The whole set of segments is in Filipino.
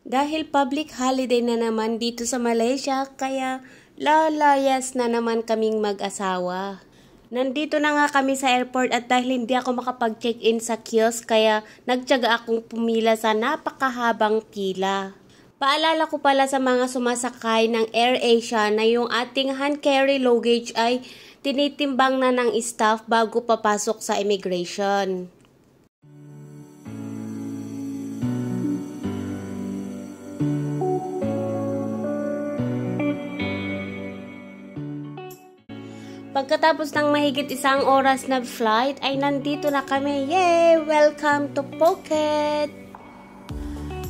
Dahil public holiday na naman dito sa Malaysia, kaya lalayas na naman kaming mag-asawa. Nandito na nga kami sa airport at dahil hindi ako makapag-check-in sa kiosk, kaya nagtiyaga akong pumila sa napakahabang pila. Paalala ko pala sa mga sumasakay ng AirAsia na yung ating hand carry luggage ay tinitimbang na ng staff bago papasok sa immigration. Pagkatapos ng mahigit 1 oras na flight, ay nandito na kami. Yay! Welcome to Phuket!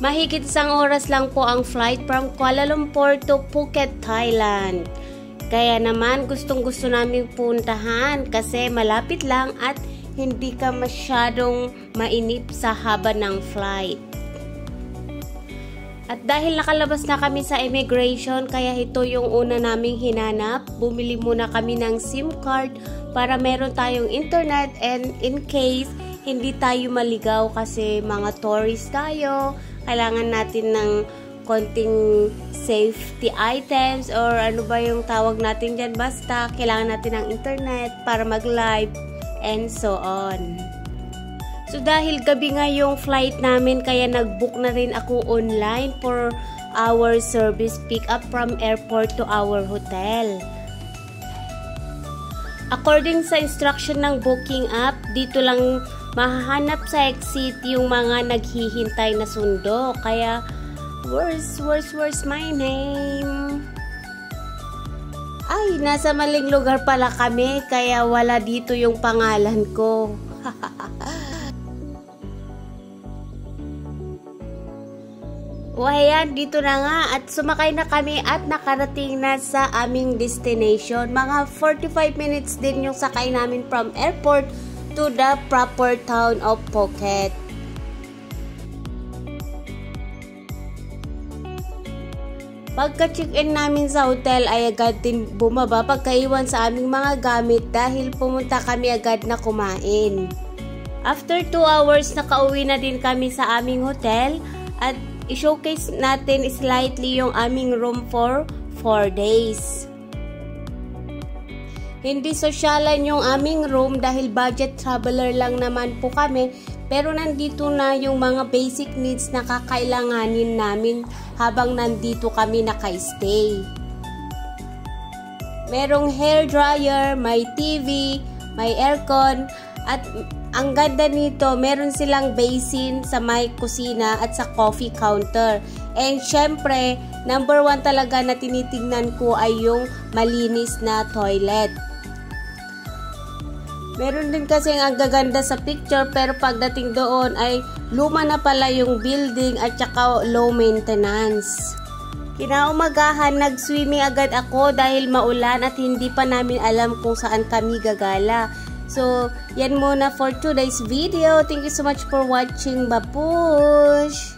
Mahigit 1 oras lang po ang flight from Kuala Lumpur to Phuket, Thailand. Kaya naman gustong-gusto namin puntahan kasi malapit lang at hindi ka masyadong mainip sa haba ng flight. At dahil nakalabas na kami sa immigration, kaya ito yung una naming hinanap. Bumili muna kami ng SIM card para meron tayong internet and in case hindi tayo maligaw kasi mga tourist tayo, kailangan natin ng konting safety items or ano ba yung tawag natin dyan, basta kailangan natin ng internet para mag-live and so on. So dahil gabi nga yung flight namin, kaya nag-book na rin ako online for our service pick up from airport to our hotel. According sa instruction ng booking app, dito lang mahahanap sa exit yung mga naghihintay na sundo. Kaya, where's my name? Ay, nasa maling lugar pala kami, kaya wala dito yung pangalan ko. O ayan, dito na nga at sumakay na kami at nakarating na sa aming destination. Mga 45 minutes din yung sakay namin from airport to the proper town of Phuket. Pagka-check-in namin sa hotel ay agad din bumaba pagkaiwan sa aming mga gamit dahil pumunta kami agad na kumain. After 2 hours, nakauwi na din kami sa aming hotel at i-showcase natin slightly yung aming room for 4 days. Hindi sosyalan yung aming room dahil budget traveler lang naman po kami, pero nandito na yung mga basic needs na kakailanganin namin habang nandito kami naka-stay. Merong hair dryer, may TV, may aircon, at ang ganda nito, meron silang basin sa may kusina at sa coffee counter. And syempre, number 1 talaga na tinitingnan ko ay yung malinis na toilet. Meron din kasi ang gaganda sa picture, pero pagdating doon ay luma na pala yung building at saka low maintenance. Kinaumagahan, nag-swimming agad ako dahil maulan at hindi pa namin alam kung saan kami gagala. So, yan muna for today's video. Thank you so much for watching. Babush!